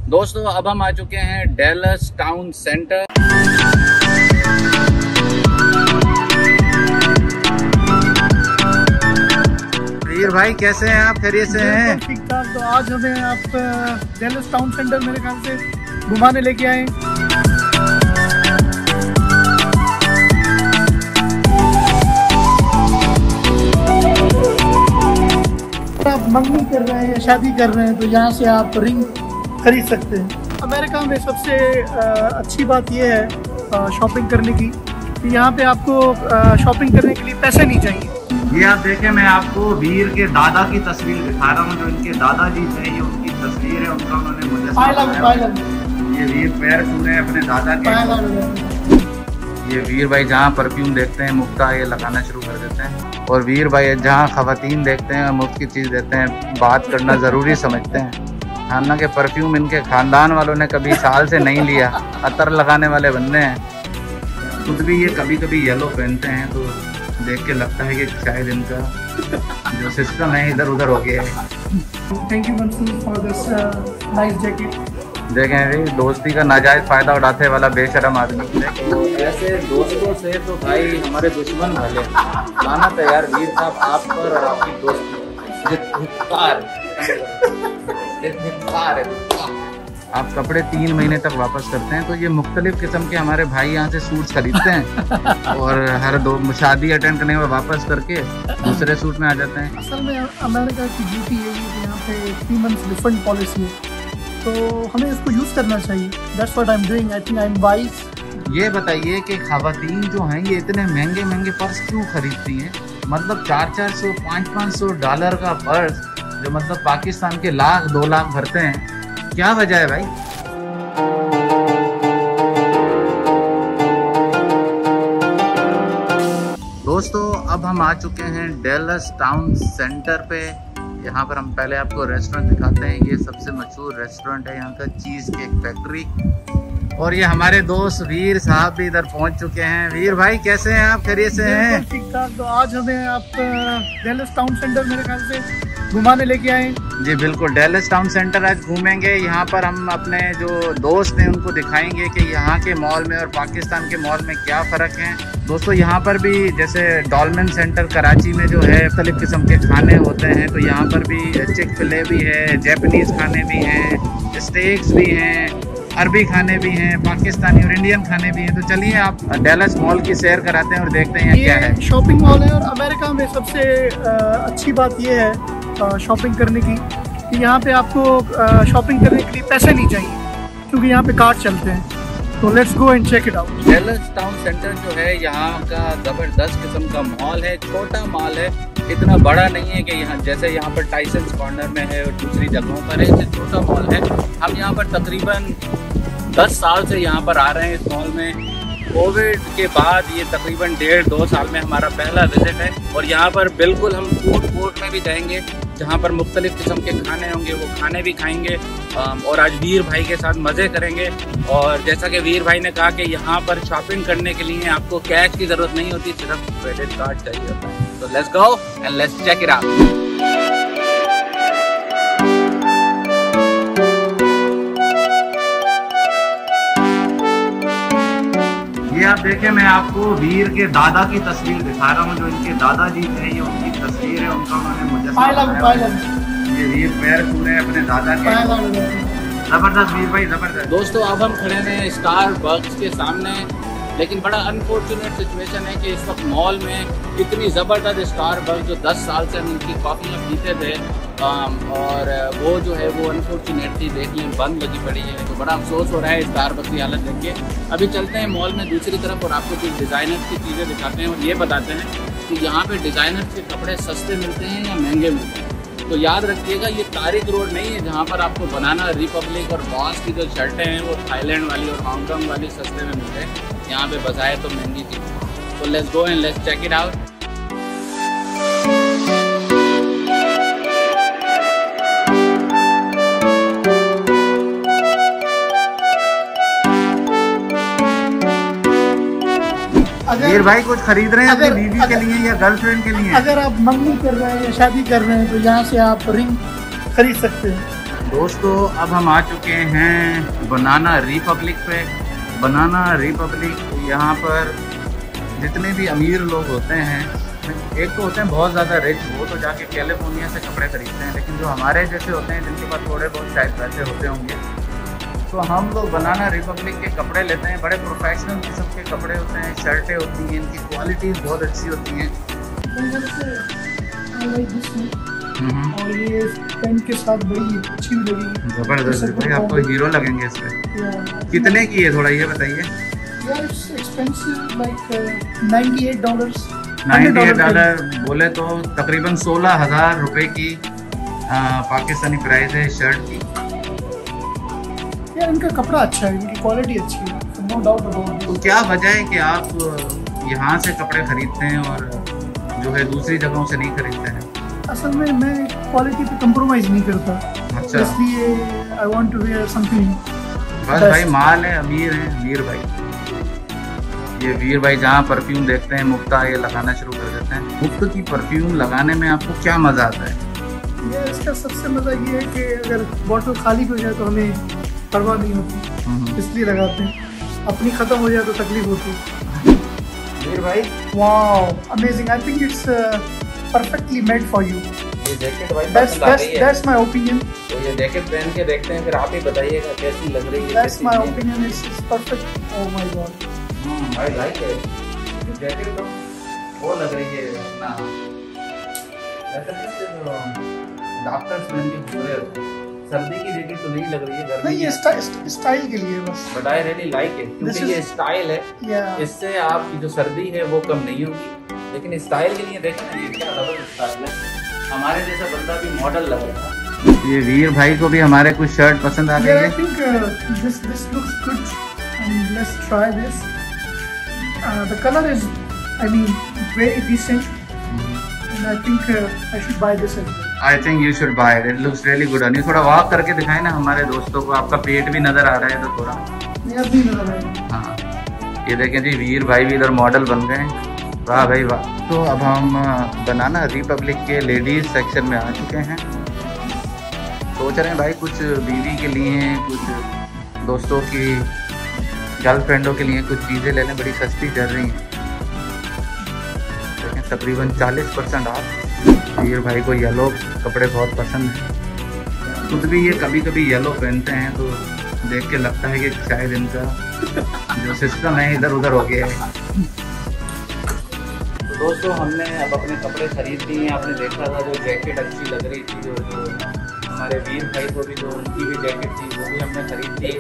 दोस्तों अब हम आ चुके हैं डैलस टाउन सेंटर। वीर भाई कैसे हैं आप? खैरियत से हैं? ठीक ठाक। तो आज हमें आप डैलस टाउन सेंटर मेरे ख्याल से घुमाने लेके आए। आप मंगनी कर रहे हैं या शादी कर रहे हैं तो यहाँ से आप रिंग खरीद सकते हैं। अमेरिका में सबसे अच्छी बात यह है शॉपिंग करने की कि यहाँ पे आपको शॉपिंग करने के लिए पैसे नहीं चाहिए। ये आप देखें, मैं आपको वीर के दादा की तस्वीर दिखा रहा हूँ। जो इनके दादाजी थे, ये उनकी तस्वीर है, उनका उन्होंने मुझे ये वीर पैर छू रहे हैं अपने दादा के। ये वीर भाई जहाँ परफ्यूम देखते हैं मुफ्ता ये लगाना शुरू कर देते हैं, और वीर भाई जहाँ खवातीन देखते हैं मुफ्त की चीज़ देते हैं, बात करना ज़रूरी समझते हैं। हालांकि परफ्यूम इनके ख़ानदान वालों ने कभी साल से नहीं लिया, अतर लगाने वाले बंदे हैं। खुद भी ये कभी कभी येलो पहनते हैं तो देख के लगता है कि शायद इनका जो सिस्टम है इधर उधर हो गया है। Thank you Mansoor for this nice jacket. देखें भाई, दोस्ती का नाजायज फायदा उठाने वाला बेशरम आदमी। तो ऐसे दोस्तों से तो भाई हमारे दुश्मन भले लाना तैयार। वीर साहब आप पर और आपकी दोस्ती आप कपड़े 3 महीने तक वापस करते हैं, तो ये मुख्तलिफ किस्म के हमारे भाई यहाँ से सूट खरीदते हैं और हर शादी अटेंड करने के बाद वापस करके दूसरे सूट में आ जाते हैं। असल में अमेरिका की ब्यूटी है कि यहाँ पे 3 मंथ्स रिफंड पॉलिसी है, तो हमें इसको यूज़ करना चाहिए। That's what I am doing. I think I am wise. ये बताइए कि खवातीन जो हैं ये इतने महंगे महंगे पर्स क्यों खरीदती हैं? मतलब 400-400 $500 $500 का पर्स जो मतलब पाकिस्तान के लाख 2 लाख भरते हैं, क्या वजह है भाई? दोस्तों अब हम आ चुके हैं डैलस टाउन सेंटर पे। यहाँ पर हम पहले आपको रेस्टोरेंट दिखाते हैं। ये सबसे मशहूर रेस्टोरेंट है यहाँ का, चीज़ केक फैक्ट्री। और ये हमारे दोस्त वीर साहब भी इधर पहुँच चुके हैं। वीर भाई कैसे हैं आप? खैरियत से हैं? ठीक ठाक। तो आज हमें आप डैलस टाउन सेंटर मेरे ख्याल से घुमाने लेके आए। जी बिल्कुल, डैलस टाउन सेंटर आज घूमेंगे। यहाँ पर हम अपने जो दोस्त हैं उनको दिखाएंगे कि यहाँ के मॉल में और पाकिस्तान के मॉल में क्या फ़र्क है। दोस्तों यहाँ पर भी जैसे डॉलमेन सेंटर कराची में जो है मुख्तलिफ़ किस्म के खाने होते हैं, तो यहाँ पर भी चिक फिले भी है, जैपनीज़ खाने भी हैं, स्टेक्स भी हैं, अरबी खाने भी हैं, पाकिस्तानी और इंडियन खाने भी हैं। तो चलिए आप डैलस मॉल की सैर कराते हैं और देखते हैं क्या है। शॉपिंग मॉल है और अमेरिका में सबसे अच्छी बात यह है शॉपिंग करने की कि यहाँ पे आपको शॉपिंग करने के लिए पैसे नहीं चाहिए, क्योंकि यहाँ पे कार्ड चलते हैं। तो let's go and check it out. Dallas town center जो है यहाँ का ज़बरदस्त किस्म का मॉल है। छोटा मॉल है, इतना बड़ा नहीं है कि यहाँ जैसे यहाँ पर टाइसन्स कॉर्नर में है और दूसरी जगहों पर है। ये छोटा मॉल है। हम यहाँ पर तकरीबन 10 साल से यहाँ पर आ रहे हैं इस मॉल में। कोविड के बाद ये तकरीबन 1.5-2 साल में हमारा पहला विजिट है। और यहाँ पर बिल्कुल हम फूड कोर्ट में भी जाएंगे जहाँ पर मुख्तलिफ किस्म के खाने होंगे, वो खाने भी खाएंगे और आज वीर भाई के साथ मज़े करेंगे। और जैसा कि वीर भाई ने कहा कि यहाँ पर शॉपिंग करने के लिए आपको कैश की ज़रूरत नहीं होती, सिर्फ क्रेडिट कार्ड चाहिए होता है। तो let's go and let's check it out. ये आप देखें, मैं आपको वीर के दादा की तस्वीर दिखा रहा हूँ। जो इनके दादाजी थे, ये उनकी तस्वीर है, उनका उन्होंने मुझे ये वीर पैर छू रहे हैं अपने दादा के। जबरदस्त वीर भाई, जबरदस्त। दोस्तों अब हम खड़े हैं स्टारबक्स के सामने, लेकिन बड़ा अनफॉर्चुनेट सिचुएशन है कि इस वक्त मॉल में इतनी ज़बरदस्त स्टारबक्स जो 10 साल से हम इनकी कॉफ़ियाँ पीते थे और वो जो है वो अनफॉर्चुनेटली देखने बंद लगी पड़ी है। तो बड़ा अफसोस हो रहा है स्टारबक्स की हालत देख के। अभी चलते हैं मॉल में दूसरी तरफ और आपको कुछ डिज़ाइनर की चीज़ें दिखाते हैं और ये बताते हैं कि यहाँ पे डिज़ाइनर के कपड़े सस्ते मिलते हैं या महंगे मिलते हैं। तो याद रखिएगा ये तारिक रोड नहीं है जहाँ पर आपको बनाना रिपब्लिक और बॉस की जो शर्टें हैं वो थाईलैंड वाली और हांगकॉन्ग वाली सस्ते में मिलते हैं। यहाँ पे बजाय तो महंगी थी। तो let's go and let's check it out. Veer भाई कुछ खरीद रहे हैं अपनी बीवी के लिए या गर्लफ्रेंड के लिए? अगर आप मंगनी कर रहे हैं या शादी कर रहे हैं तो यहाँ से आप रिंग खरीद सकते हैं। दोस्तों अब हम आ चुके हैं बनाना रिपब्लिक पे। बनाना रिपब्लिक यहाँ पर जितने भी अमीर लोग होते हैं, एक तो होते हैं बहुत ज़्यादा रिच, वो तो जाके कैलिफोर्निया से कपड़े खरीदते हैं, लेकिन जो हमारे जैसे होते हैं जिनके पास थोड़े बहुत शायद पैसे होते होंगे, तो हम लोग बनाना रिपब्लिक के कपड़े लेते हैं। बड़े प्रोफेशनल किस्म के कपड़े होते हैं, शर्टें होती हैं, इनकी क्वालिटीज़ बहुत अच्छी होती हैं। और ये पेन के साथ बड़ी अच्छी भी लगी, ज़बरदस्त भाई, आपको हीरो लगेंगे इस पर। कितने की है थोड़ा ये बताइए? $98 बोले तो तकरीबन 16,000 रुपये की पाकिस्तानी प्राइस है शर्ट की। यार इनका कपड़ा अच्छा है, इनकी क्वालिटी अच्छी है, नो डाउट अबाउट। तो क्या वजह है कि आप यहाँ से कपड़े खरीदते हैं और जो है दूसरी जगहों से नहीं खरीदते हैं? असल में मैं क्वालिटी पे कंप्रोमाइज़ नहीं करता। अच्छा, इसलिए I want to wear something. बस भाई माल है, अमीर है वीर भाई। ये वीर भाई जहाँ परफ्यूम देखते हैं मुफ्ता, ये लगाना शुरू कर देते हैं। मुफ्त की परफ्यूम लगाने में आपको क्या मज़ा आता है? ये इसका सबसे मज़ा ये है कि अगर बॉटल खाली हो जाए तो हमें परवाह नहीं होती, इसलिए लगाते हैं। अपनी ख़त्म हो जाए तो तकलीफ होती है। वीर भाई wow amazing, I think it's perfectly made for you. ये जैकेट भाई दैट्स माय ओपिनियन। तो ये जैकेट पहन के देखते हैं, फिर आप ही बताइएगा कैसी लग रही है। That's my opinion, it's perfect. Oh my God, भाई लाइक है ये जैकेट, तो वो लग रही है अपना ऐसा डॉक्टर्स पहन के पूरे सर्दी की जैकेट तो नहीं लग रही है, गर्मी नहीं, ये स्टाइल के लिए बस। But I really like it, क्योंकि ये स्टाइल है, इससे आपकी जो सर्दी है वो कम नहीं होगी। लेकिन स्टाइल के लिए देखें ना, ये क्या जबरदस्त स्टाइल है, हमारे जैसा बंदा भी मॉडल लग रहा है। ये वीर भाई को भी हमारे कुछ शर्ट पसंद आ गई है। I think this looks good and let's try this. The colour is I mean very decent and I think I should buy this. I think you should buy it. It looks really good on you. थोड़ा walk करके दिखाए ना हमारे दोस्तों को, आपका पेट भी नजर आ रहा है तो थोड़ा। मेरा भी नजर आ रहा है। हाँ, ये देखें जी, वीर भाई भी इधर मॉडल बन गए। वाह भाई वाह। तो अब हम बनाना रिपब्लिक के लेडीज सेक्शन में आ चुके हैं। सोच रहे हैं भाई कुछ बीवी के लिए, कुछ दोस्तों की गर्लफ्रेंडों के लिए कुछ चीज़ें ले लें, बड़ी सस्ती चल रही हैं। देखें तकरीबन 40% ऑफ। वीर भाई को येलो कपड़े बहुत पसंद है, खुद भी ये कभी कभी येलो पहनते हैं, तो देख के लगता है कि शायद इनका जो सिस्टम है इधर उधर हो गया है। तो दोस्तों हमने अब अपने कपड़े खरीद लिए। आपने देखा था जो जैकेट अच्छी लग रही थी, जो हमारे वीर भाई को भी जो उनकी भी जैकेट थी वो भी हमने खरीद ली।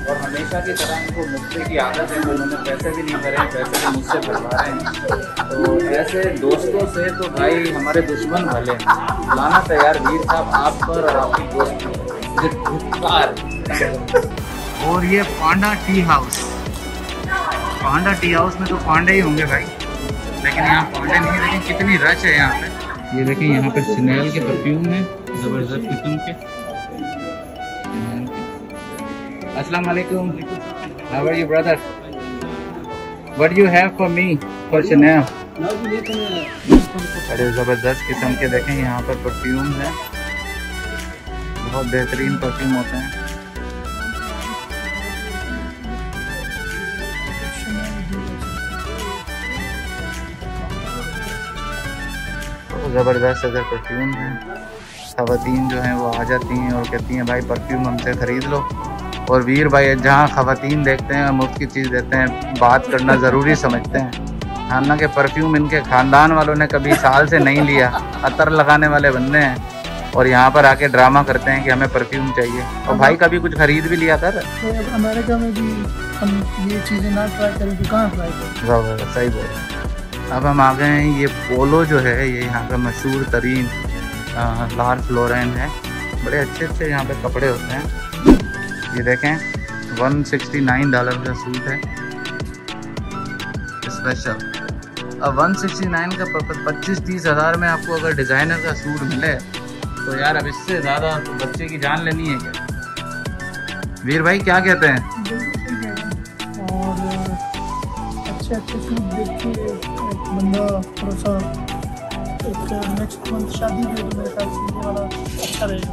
और हमेशा की तरह इनको मुफ्ते की आदत है, तो उन्होंने पैसे भी नहीं भरे, पैसे भी मुझसे भरवा रहे हैं। तो ऐसे दोस्तों से तो भाई हमारे दुश्मन भले लाना तैयार वीर साहब आप पर और आपकी दोस्त। और ये पांडा टी हाउस, पांडा टी हाउस में तो पांडे ही होंगे भाई, लेकिन यहाँ पांडे नहीं। लेकिन कितनी रश है यहाँ पे। ये देखिए यहाँ पे शनेल के परफ्यूम है जबरदस्त किस्म के। अस्सलाम वालेकुम, how are you brother, what you have for me for Chanel? बड़े जबरदस्त किस्म के देखें यहाँ पर परफ्यूम है, बहुत बेहतरीन परफ्यूम होते हैं। ज़बरदस्त अगर परफ्यूम है, ख़वातीन जो हैं वो आ जाती हैं और कहती हैं भाई परफ्यूम हमसे ख़रीद लो। और वीर भाई जहाँ ख़वातीन देखते हैं मुफ्त की चीज़ देते हैं, बात करना ज़रूरी समझते हैं। हालांकि परफ्यूम इनके ख़ानदान वालों ने कभी साल से नहीं लिया, अतर लगाने वाले बंदे हैं, और यहाँ पर आके ड्रामा करते हैं कि हमें परफ्यूम चाहिए। और भाई कभी कुछ ख़रीद भी लिया था। तो अमेरिका में भी हम ये चीज़ें ना ट्राई करें तो कहाँ ट्राई करें? सही बोल। अब हम आ गए हैं, ये पोलो जो है ये यहाँ का मशहूर तरीन लार्ज लॉरेन है। बड़े अच्छे अच्छे यहाँ पे कपड़े होते हैं। ये देखें $169 का सूट है स्पेशल। अब 169 का 25-30 हज़ार में आपको अगर डिज़ाइनर का सूट मिले तो यार अब इससे ज़्यादा तो बच्चे की जान लेनी है क्या? वीर भाई क्या कहते हैं? और अच्छे अच्छे सूट देख के बंदा थोड़ा सा नेक्स्ट मंथ शादी में तो मेरे ख्याल से ये वाला अच्छा रहेगा।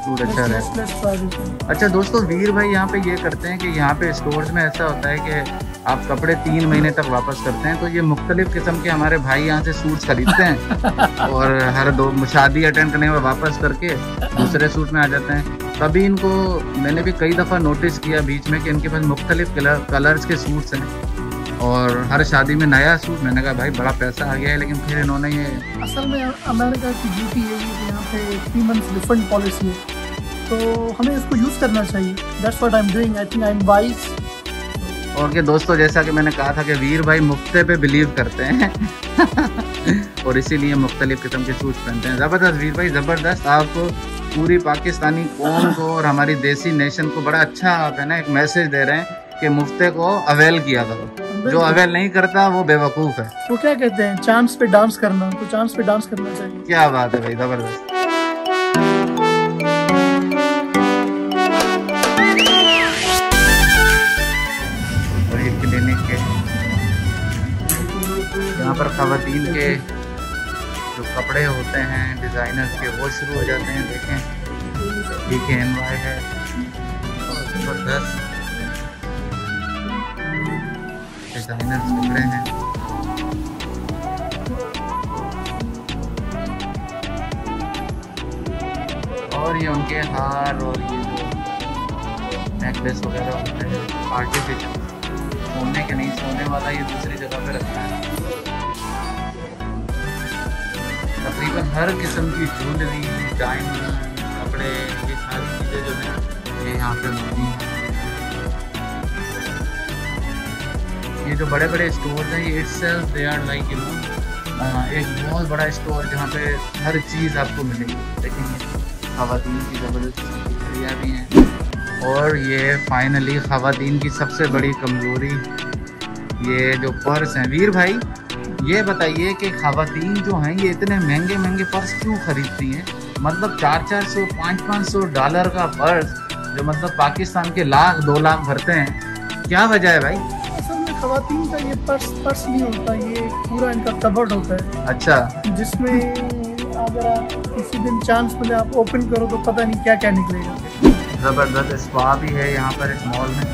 सूट अच्छा रहता। अच्छा दोस्तों, वीर भाई यहाँ पे ये करते हैं कि यहाँ पे स्टोर्स में ऐसा होता है कि आप कपड़े 3 महीने तक वापस करते हैं, तो ये मुख्तलिफ किस्म के हमारे भाई यहाँ से सूट्स खरीदते हैं और हर 2 शादी अटेंड करने में वापस करके दूसरे सूट में आ जाते हैं। तभी इनको मैंने भी कई दफ़ा नोटिस किया बीच में कि इनके पास मुख्तलिफ कलर्स के सूट्स हैं और हर शादी में नया सूट। मैंने कहा भाई बड़ा पैसा आ गया है, लेकिन फिर इन्होंने ये असल में अमेरिका की ब्यूटी है कि यहाँ पे 3 मंथ्स रिफंड पॉलिसी है, तो हमें इसको यूज़ करना चाहिए। That's what I am doing, I think I am wise. और के दोस्तों, जैसा कि मैंने कहा था कि वीर भाई मुफ्ते पे बिलीव करते हैं और इसीलिए मुख्तलिफ किस्म के सूट पहनते हैं। ज़बरदस्त वीर भाई, ज़बरदस्त। आपको पूरी पाकिस्तानी कौम को और हमारी देसी नेशन को बड़ा अच्छा आप है ना एक मैसेज दे रहे हैं कि मुफ्ते को अवेल किया करो। जो अवेल नहीं करता वो बेवकूफ़ है। वो क्या कहते हैं, चांस पे डांस करना, तो चांस पे डांस करना चाहिए। क्या बात है भाई, ज़बरदस्त। क्लिनिक के यहाँ पर ख़वातीन के जो कपड़े होते हैं डिज़ाइनर्स के वो शुरू हो जाते हैं। देखें DKNY है, ज़बरदस्त डिज़ाइनर्स कपड़े हैं। और ये उनके हार और ये जो नेकलेस वगैरह होते हैं आर्टिफिशियल, सोने के नहीं, सोने वाला ये दूसरी जगह पे रखा है। तकरीबन हर किस्म की ज्वेलरी, डायमंड, कपड़े, ये सारी चीज़ें जो हैं ये यहाँ पे मिलती हैं। ये जो बड़े बड़े स्टोर्स हैं ये itself they are like you know एक बहुत बड़ा स्टोर जहाँ पे हर चीज़ आपको मिलेगी। देखेंगे ख़वातीन की ज़बरदस्त घड़ियाँ भी हैं। और ये फाइनली ख़वातीन की सबसे बड़ी कमज़ोरी ये जो पर्स हैं। वीर भाई ये बताइए कि ख़वातीन जो हैं ये इतने महंगे महंगे पर्स क्यों खरीदती हैं? मतलब 400-400 $500-500 डॉलर का पर्स जो मतलब पाकिस्तान के 1,00,000-2 लाख भरते हैं, क्या वजह है भाई? असल में ख़वातीन का ये पर्स नहीं होता, ये पूरा इनका कवर्ड होता है। अच्छा, जिसमें अगर आप किसी दिन चांस मिले आप ओपन करो तो पता नहीं क्या क्या निकलेगा। ज़बरदस्त स्पा भी है यहाँ पर इस मॉल में।